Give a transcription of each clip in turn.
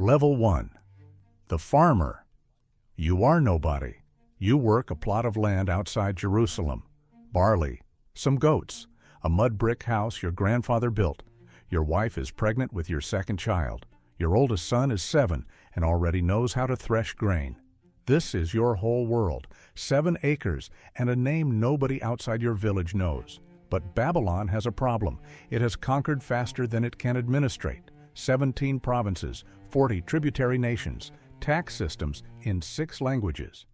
Level 1. The farmer. You are nobody. You work a plot of land outside Jerusalem. Barley, some goats, a mud brick house your grandfather built. Your wife is pregnant with your second child. Your oldest son is 7 and already knows how to thresh grain. This is your whole world, 7 acres and a name nobody outside your village knows. But Babylon has a problem. It has conquered faster than it can administrate. 17 provinces, 40 tributary nations, tax systems in 6 languages,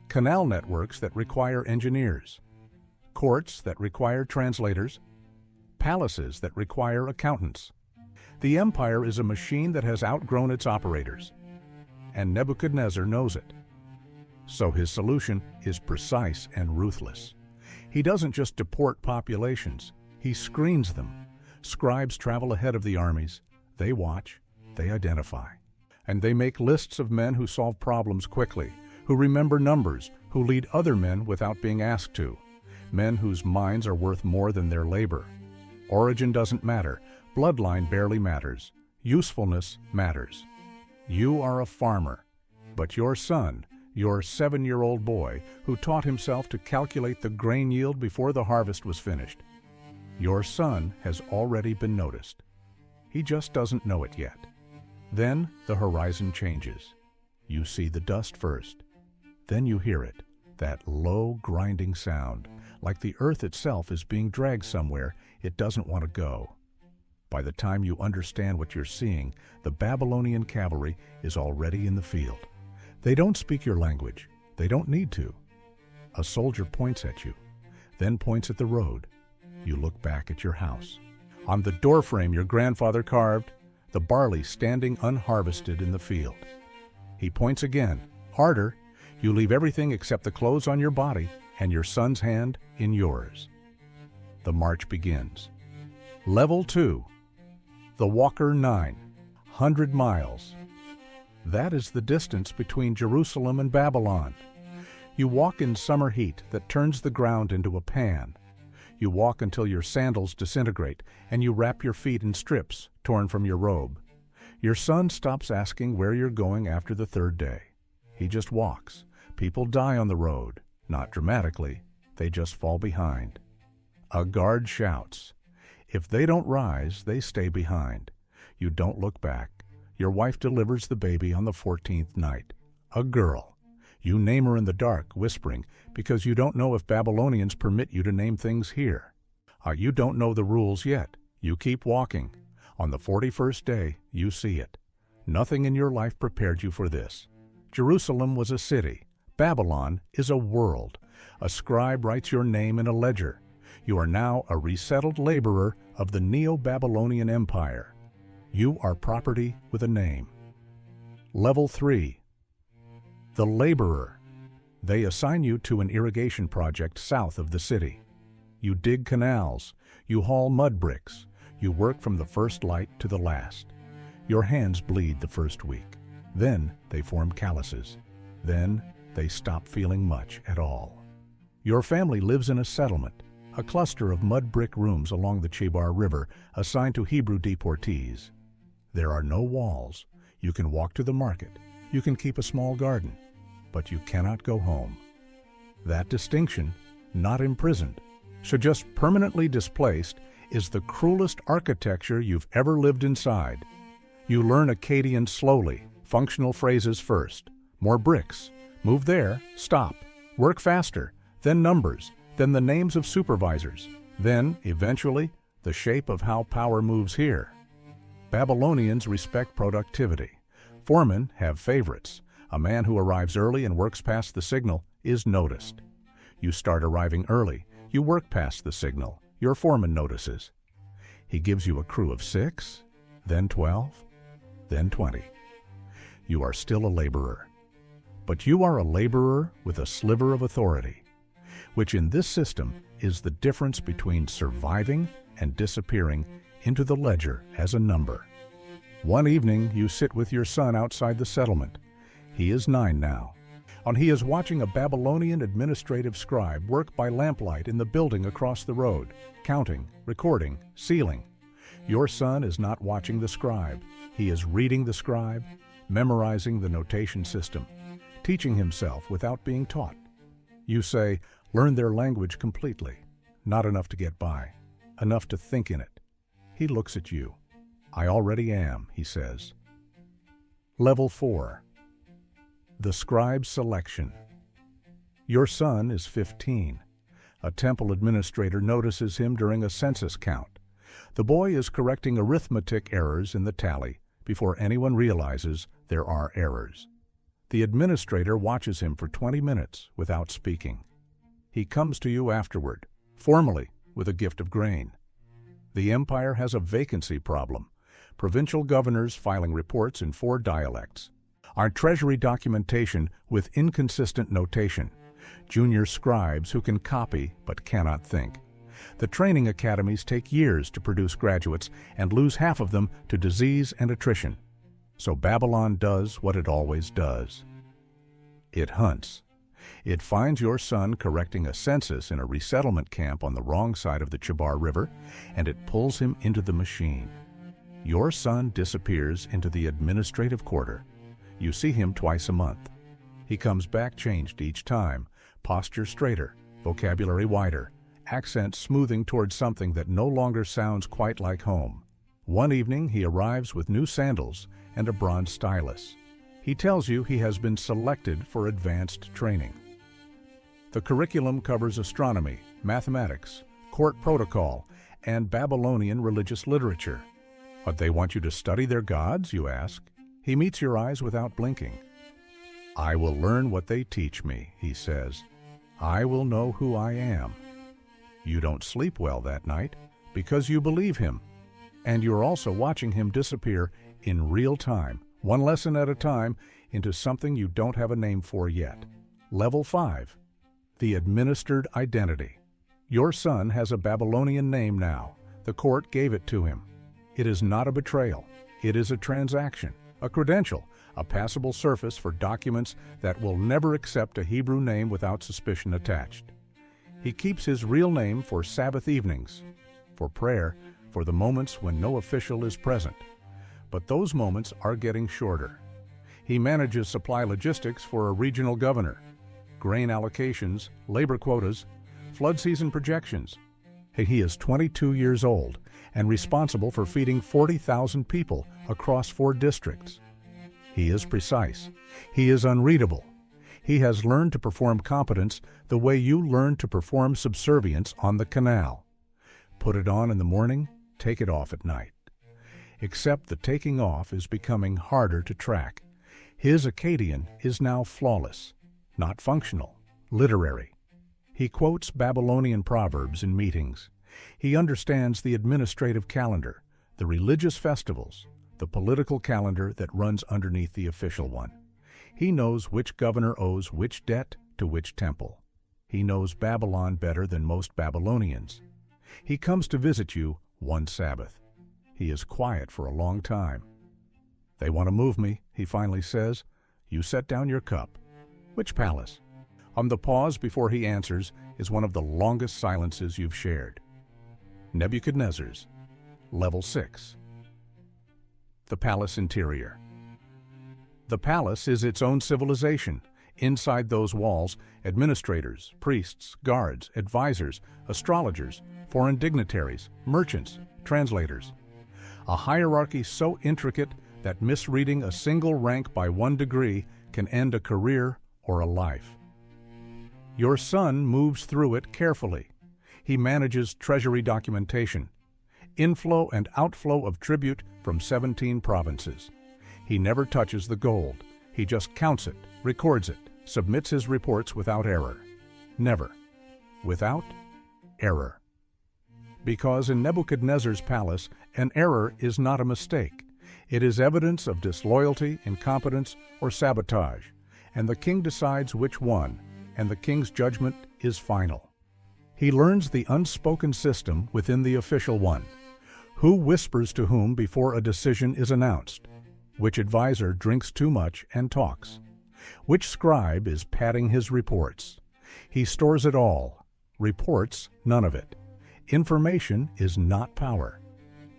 canal networks that require engineers, courts that require translators, palaces that require accountants. The empire is a machine that has outgrown its operators, and Nebuchadnezzar knows it. So his solution is precise and ruthless. He doesn't just deport populations, he screens them. Scribes travel ahead of the armies. They watch, they identify, and they make lists of men who solve problems quickly, who remember numbers, who lead other men without being asked to, men whose minds are worth more than their labor. Origin doesn't matter, bloodline barely matters, usefulness matters. You are a farmer, but your son, your 7-year-old boy, who taught himself to calculate the grain yield before the harvest was finished, your son has already been noticed. He just doesn't know it yet. Then the horizon changes. You see the dust first. Then you hear it, that low, grinding sound, like the earth itself is being dragged somewhere it doesn't want to go. By the time you understand what you're seeing, the Babylonian cavalry is already in the field. They don't speak your language. They don't need to. A soldier points at you, then points at the road. You look back at your house. On the doorframe your grandfather carved, the barley standing unharvested in the field. He points again, harder. You leave everything except the clothes on your body and your son's hand in yours. The march begins. Level 2. The Walker 9, 100 miles. That is the distance between Jerusalem and Babylon. You walk in summer heat that turns the ground into a pan. You walk until your sandals disintegrate, and you wrap your feet in strips torn from your robe. Your son stops asking where you're going after the 3rd day. He just walks. People die on the road. Not dramatically. They just fall behind. A guard shouts. If they don't rise, they stay behind. You don't look back. Your wife delivers the baby on the 14th night. A girl. You name her in the dark, whispering, because you don't know if Babylonians permit you to name things here. You don't know the rules yet. You keep walking. On the 41st day, you see it. Nothing in your life prepared you for this. Jerusalem was a city. Babylon is a world. A scribe writes your name in a ledger. You are now a resettled laborer of the Neo-Babylonian Empire. You are property with a name. Level 3. The laborer. They assign you to an irrigation project south of the city. You dig canals. You haul mud bricks. You work from the first light to the last. Your hands bleed the first week. Then they form calluses. Then they stop feeling much at all. Your family lives in a settlement, a cluster of mud brick rooms along the Chebar River assigned to Hebrew deportees. There are no walls. You can walk to the market. You can keep a small garden. But you cannot go home. That distinction, not imprisoned, so just permanently displaced, is the cruelest architecture you've ever lived inside. You learn Akkadian slowly, functional phrases first. More bricks. Move there, stop. Work faster. Then numbers. Then the names of supervisors. Then, eventually, the shape of how power moves here. Babylonians respect productivity. Foremen have favorites. A man who arrives early and works past the signal is noticed. You start arriving early. You work past the signal. Your foreman notices. He gives you a crew of 6, then 12, then 20. You are still a laborer. But you are a laborer with a sliver of authority, which in this system is the difference between surviving and disappearing into the ledger as a number. One evening, you sit with your son outside the settlement. He is 9 now, and he is watching a Babylonian administrative scribe work by lamplight in the building across the road, counting, recording, sealing. Your son is not watching the scribe. He is reading the scribe, memorizing the notation system, teaching himself without being taught. You say, learn their language completely. Not enough to get by, enough to think in it. He looks at you. I already am, he says. Level 4. The scribe's selection. Your son is 15. A temple administrator notices him during a census count. The boy is correcting arithmetic errors in the tally before anyone realizes there are errors. The administrator watches him for 20 minutes without speaking. He comes to you afterward, formally, with a gift of grain. The empire has a vacancy problem. Provincial governors filing reports in 4 dialects. Our treasury documentation with inconsistent notation. Junior scribes who can copy but cannot think. The training academies take years to produce graduates and lose half of them to disease and attrition. So Babylon does what it always does. It hunts. It finds your son correcting a census in a resettlement camp on the wrong side of the Chabar River, and it pulls him into the machine. Your son disappears into the administrative quarter. You see him twice a month. He comes back changed each time, posture straighter, vocabulary wider, accent smoothing towards something that no longer sounds quite like home. One evening he arrives with new sandals and a bronze stylus. He tells you he has been selected for advanced training. The curriculum covers astronomy, mathematics, court protocol, and Babylonian religious literature. But they want you to study their gods, you ask. He meets your eyes without blinking. I will learn what they teach me, he says. I will know who I am. You don't sleep well that night because you believe him. And you're also watching him disappear in real time, one lesson at a time, into something you don't have a name for yet. Level 5. The administered identity. Your son has a Babylonian name now. The court gave it to him. It is not a betrayal. It is a transaction, a credential, a passable surface for documents that will never accept a Hebrew name without suspicion attached. He keeps his real name for Sabbath evenings, for prayer, for the moments when no official is present. But those moments are getting shorter. He manages supply logistics for a regional governor, grain allocations, labor quotas, flood season projections. He is 22 years old and responsible for feeding 40,000 people across 4 districts. He is precise. He is unreadable. He has learned to perform competence the way you learned to perform subservience on the canal. Put it on in the morning, take it off at night. Except the taking off is becoming harder to track. His Akkadian is now flawless, not functional, literary. He quotes Babylonian proverbs in meetings. He understands the administrative calendar, the religious festivals, the political calendar that runs underneath the official one. He knows which governor owes which debt to which temple. He knows Babylon better than most Babylonians. He comes to visit you one Sabbath. He is quiet for a long time. They want to move me, he finally says. You set down your cup. Which palace? On the pause before he answers is one of the longest silences you've shared. Nebuchadnezzar's. Level 6. The palace interior. The palace is its own civilization. Inside those walls, administrators, priests, guards, advisors, astrologers, foreign dignitaries, merchants, translators. A hierarchy so intricate that misreading a single rank by 1 degree can end a career or a life. Your son moves through it carefully. He manages treasury documentation, inflow and outflow of tribute from 17 provinces. He never touches the gold. He just counts it, records it, submits his reports without error. Never. Without error. Because in Nebuchadnezzar's palace, an error is not a mistake. It is evidence of disloyalty, incompetence, or sabotage, and the king decides which one, and the king's judgment is final. He learns the unspoken system within the official one. Who whispers to whom before a decision is announced? Which advisor drinks too much and talks? Which scribe is padding his reports? He stores it all. Reports, none of it. Information is not power.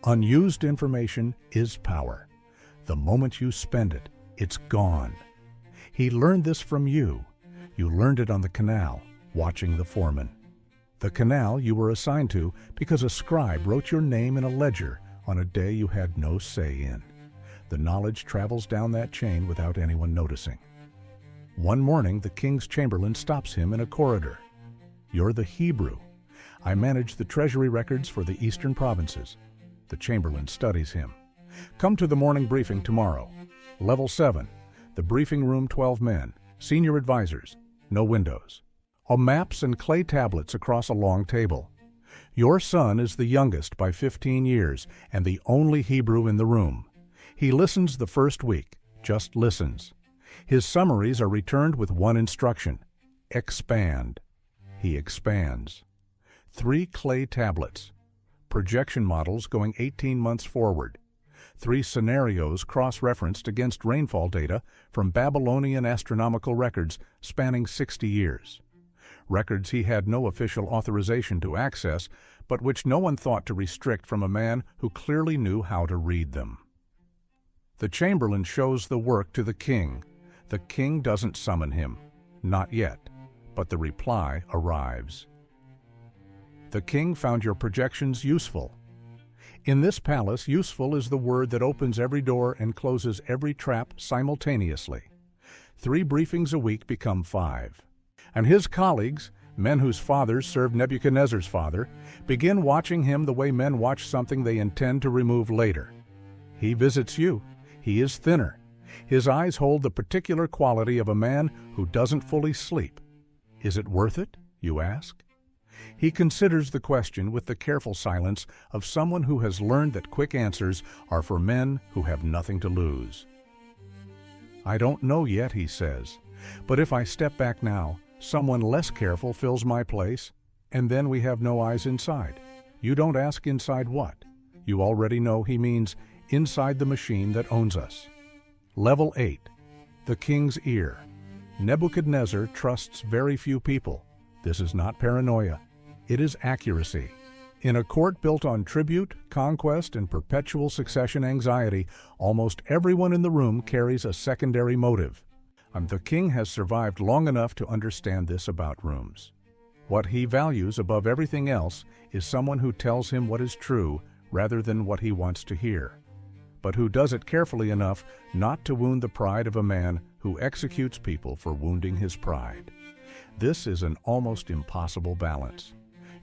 Unused information is power. The moment you spend it, it's gone. He learned this from you. You learned it on the canal, watching the foreman. The canal you were assigned to because a scribe wrote your name in a ledger on a day you had no say in. The knowledge travels down that chain without anyone noticing. One morning, the king's chamberlain stops him in a corridor. "You're the Hebrew. I manage the treasury records for the eastern provinces." The chamberlain studies him. "Come to the morning briefing tomorrow. Level 7, the briefing room 12 men, senior advisors, no windows. Maps and clay tablets across a long table. Your son is the youngest by 15 years and the only Hebrew in the room. He listens the first week, just listens. His summaries are returned with one instruction: expand. He expands. 3 clay tablets. Projection models going 18 months forward. 3 scenarios cross-referenced against rainfall data from Babylonian astronomical records spanning 60 years. Records he had no official authorization to access, but which no one thought to restrict from a man who clearly knew how to read them. The chamberlain shows the work to the king. The king doesn't summon him. Not yet, but the reply arrives. The king found your projections useful. In this palace, useful is the word that opens every door and closes every trap simultaneously. 3 briefings a week become 5. And his colleagues, men whose fathers served Nebuchadnezzar's father, begin watching him the way men watch something they intend to remove later. He visits you. He is thinner. His eyes hold the particular quality of a man who doesn't fully sleep. Is it worth it, you ask? He considers the question with the careful silence of someone who has learned that quick answers are for men who have nothing to lose. "I don't know yet," he says, "but if I step back now, someone less careful fills my place, and then we have no eyes inside." You don't ask inside what. You already know he means inside the machine that owns us. Level 8, the king's ear. Nebuchadnezzar trusts very few people. This is not paranoia. It is accuracy. In a court built on tribute, conquest, and perpetual succession anxiety, almost everyone in the room carries a secondary motive. The king has survived long enough to understand this about rooms. What he values above everything else is someone who tells him what is true rather than what he wants to hear, but who does it carefully enough not to wound the pride of a man who executes people for wounding his pride. This is an almost impossible balance.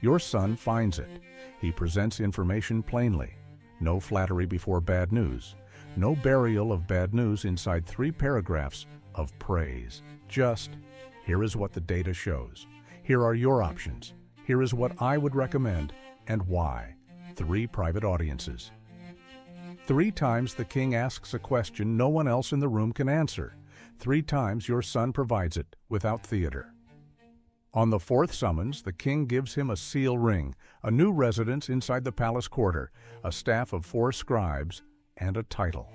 Your son finds it. He presents information plainly. No flattery before bad news. No burial of bad news inside 3 paragraphs of praise. Just, here is what the data shows. Here are your options. Here is what I would recommend and why. 3 private audiences. 3 times the king asks a question no one else in the room can answer. 3 times your son provides it without theater. On the 4th summons, the king gives him a seal ring, a new residence inside the palace quarter, a staff of 4 scribes, and a title.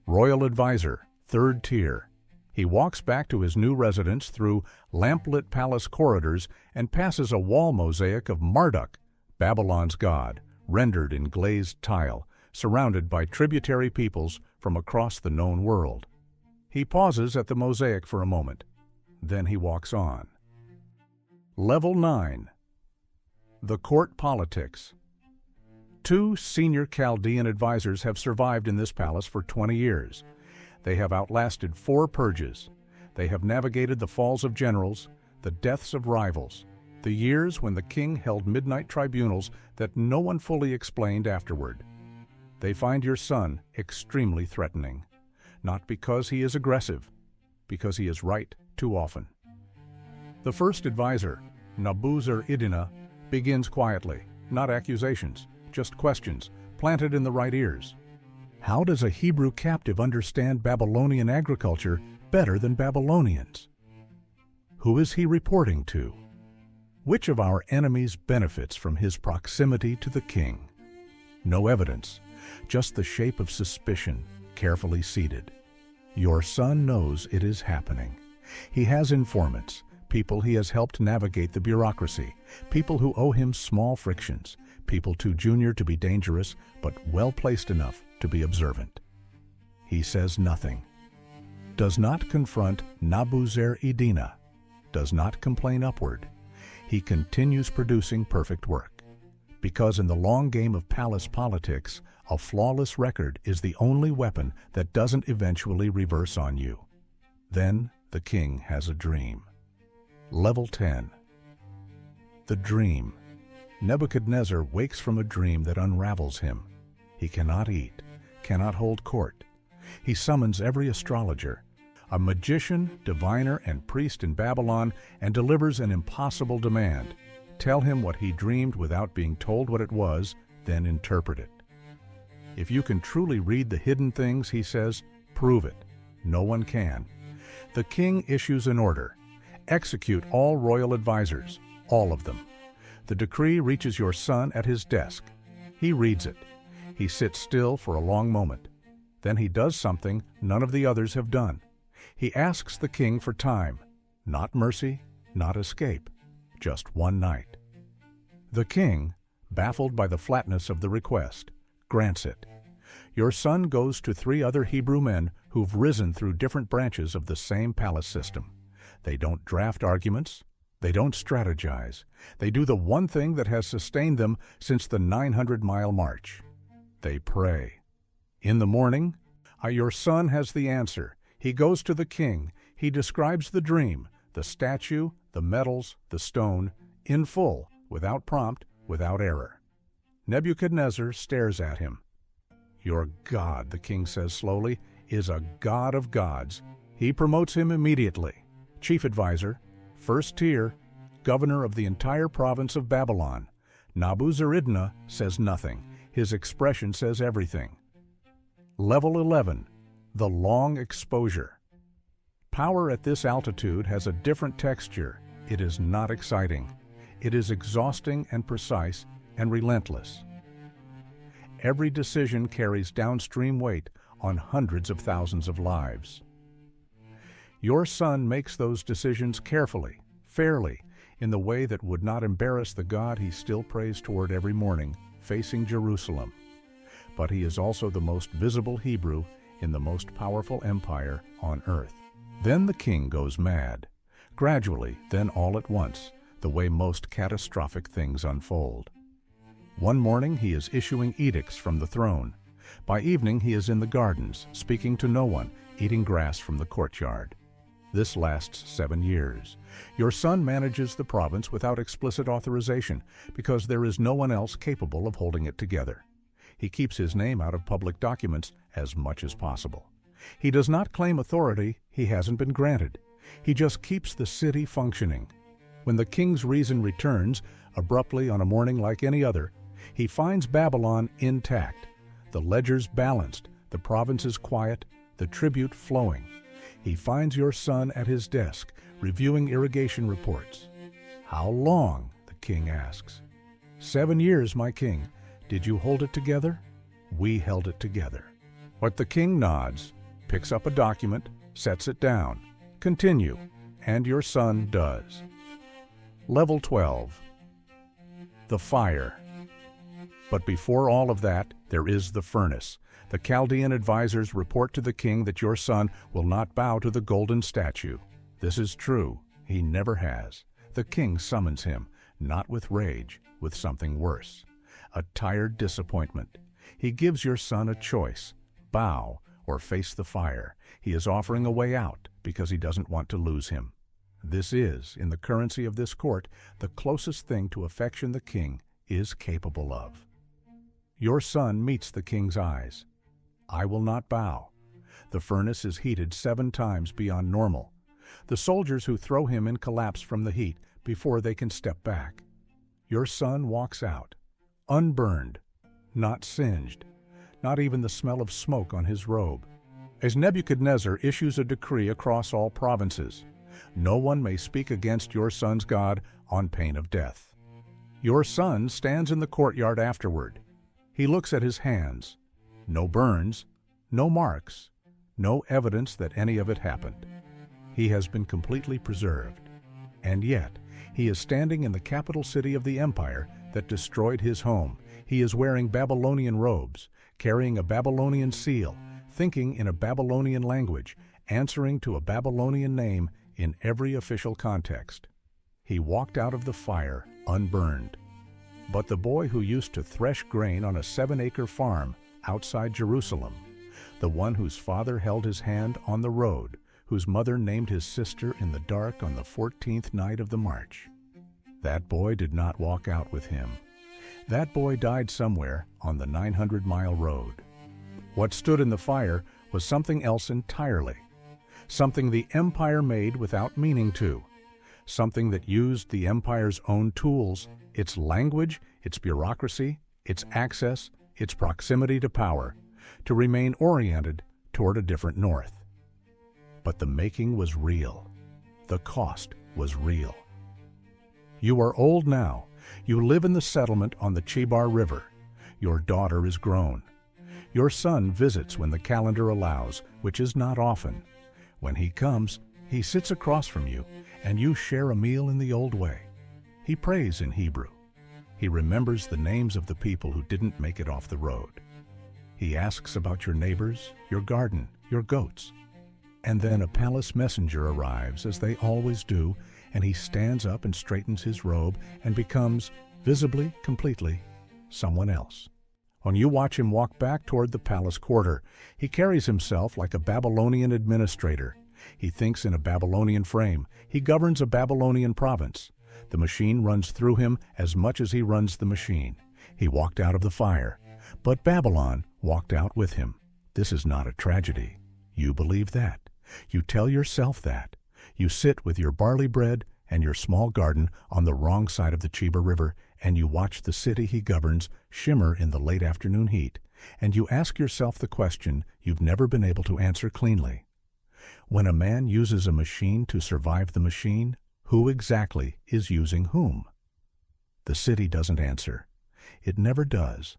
Royal Advisor, 3rd tier. He walks back to his new residence through lamplit palace corridors and passes a wall mosaic of Marduk, Babylon's god, rendered in glazed tile, surrounded by tributary peoples from across the known world. He pauses at the mosaic for a moment. Then he walks on. Level 9. The court politics. 2 senior Chaldean advisors have survived in this palace for 20 years. They have outlasted 4 purges. They have navigated the falls of generals, the deaths of rivals, the years when the king held midnight tribunals that no one fully explained afterward. They find your son extremely threatening, not because he is aggressive, because he is right too often. The first advisor, Nabuzar-iddina, begins quietly, not accusations, just questions, planted in the right ears. How does a Hebrew captive understand Babylonian agriculture better than Babylonians? Who is he reporting to? Which of our enemies benefits from his proximity to the king? No evidence, just the shape of suspicion, carefully seated. Your son knows it is happening. He has informants, people he has helped navigate the bureaucracy, people who owe him small frictions, people too junior to be dangerous, but well-placed enough to be observant. He says nothing. Does not confront Nabuzer-Edina. Does not complain upward. He continues producing perfect work. Because in the long game of palace politics, a flawless record is the only weapon that doesn't eventually reverse on you. Then the king has a dream. Level 10. The dream. Nebuchadnezzar wakes from a dream that unravels him. He cannot eat, cannot hold court. He summons every astrologer, a magician, diviner, and priest in Babylon, and delivers an impossible demand. Tell him what he dreamed without being told what it was, then interpret it. If you can truly read the hidden things, he says, prove it. No one can. The king issues an order. Execute all royal advisors, all of them. The decree reaches your son at his desk. He reads it. He sits still for a long moment. Then he does something none of the others have done. He asks the king for time, not mercy, not escape, just one night. The king, baffled by the flatness of the request, grants it. Your son goes to 3 other Hebrew men who've risen through different branches of the same palace system. They don't draft arguments. They don't strategize. They do the one thing that has sustained them since the 900-mile march. They pray. In the morning, your son has the answer. He goes to the king. He describes the dream, the statue, the metals, the stone, in full, without prompt, without error. Nebuchadnezzar stares at him. Your God, the king says slowly, is a God of gods. He promotes him immediately. Chief advisor, first tier, governor of the entire province of Babylon. Nabuzer-Edina says nothing. His expression says everything. Level 11. The long exposure. Power at this altitude has a different texture. It is not exciting. It is exhausting and precise and relentless. Every decision carries downstream weight on hundreds of thousands of lives. Your son makes those decisions carefully, fairly, in the way that would not embarrass the God he still prays toward every morning, facing Jerusalem. But he is also the most visible Hebrew in the most powerful empire on earth. Then the king goes mad. Gradually, then all at once, the way most catastrophic things unfold. One morning he is issuing edicts from the throne. By evening he is in the gardens, speaking to no one, eating grass from the courtyard. This lasts 7 years. Your son manages the province without explicit authorization because there is no one else capable of holding it together. He keeps his name out of public documents as much as possible. He does not claim authority he hasn't been granted. He just keeps the city functioning. When the king's reason returns, abruptly on a morning like any other, he finds Babylon intact, the ledgers balanced, the provinces quiet, the tribute flowing. He finds your son at his desk, reviewing irrigation reports. How long? The king asks. 7 years, my king. Did you hold it together? We held it together. But the king nods, picks up a document, sets it down. Continue, and your son does. Level 12. The fire. But before all of that, there is the furnace. The Chaldean advisors report to the king that your son will not bow to the golden statue. This is true. He never has. The king summons him, not with rage, with something worse. A tired disappointment. He gives your son a choice. Bow or face the fire. He is offering a way out because he doesn't want to lose him. This is, in the currency of this court, the closest thing to affection the king is capable of. Your son meets the king's eyes. I will not bow. The furnace is heated 7 times beyond normal. The soldiers who throw him in collapse from the heat before they can step back. Your son walks out, unburned, not singed, not even the smell of smoke on his robe. As Nebuchadnezzar issues a decree across all provinces, no one may speak against your son's God on pain of death. Your son stands in the courtyard afterward. He looks at his hands. No burns, no marks, no evidence that any of it happened. He has been completely preserved. And yet, he is standing in the capital city of the empire that destroyed his home. He is wearing Babylonian robes, carrying a Babylonian seal, thinking in a Babylonian language, answering to a Babylonian name in every official context. He walked out of the fire unburned. But the boy who used to thresh grain on a 7-acre farm outside Jerusalem, the one whose father held his hand on the road, whose mother named his sister in the dark on the 14th night of the march, that boy did not walk out with him. That boy died somewhere on the 900-mile road. What stood in the fire was something else entirely, something the empire made without meaning to, something that used the empire's own tools, its language, its bureaucracy, its access, its proximity to power, to remain oriented toward a different north. But the making was real. The cost was real. You are old now. You live in the settlement on the Chebar River. Your daughter is grown. Your son visits when the calendar allows, which is not often. When he comes, he sits across from you, and you share a meal in the old way. He prays in Hebrew. He remembers the names of the people who didn't make it off the road. He asks about your neighbors, your garden, your goats. And then a palace messenger arrives, as they always do, and he stands up and straightens his robe and becomes, visibly, completely, someone else. When you watch him walk back toward the palace quarter, he carries himself like a Babylonian administrator. He thinks in a Babylonian frame. He governs a Babylonian province. The machine runs through him as much as he runs the machine. He walked out of the fire, but Babylon walked out with him. This is not a tragedy. You believe that. You tell yourself that. You sit with your barley bread and your small garden on the wrong side of the Chebar River, and you watch the city he governs shimmer in the late afternoon heat, and you ask yourself the question you've never been able to answer cleanly. When a man uses a machine to survive the machine, who exactly is using whom? The city doesn't answer. It never does,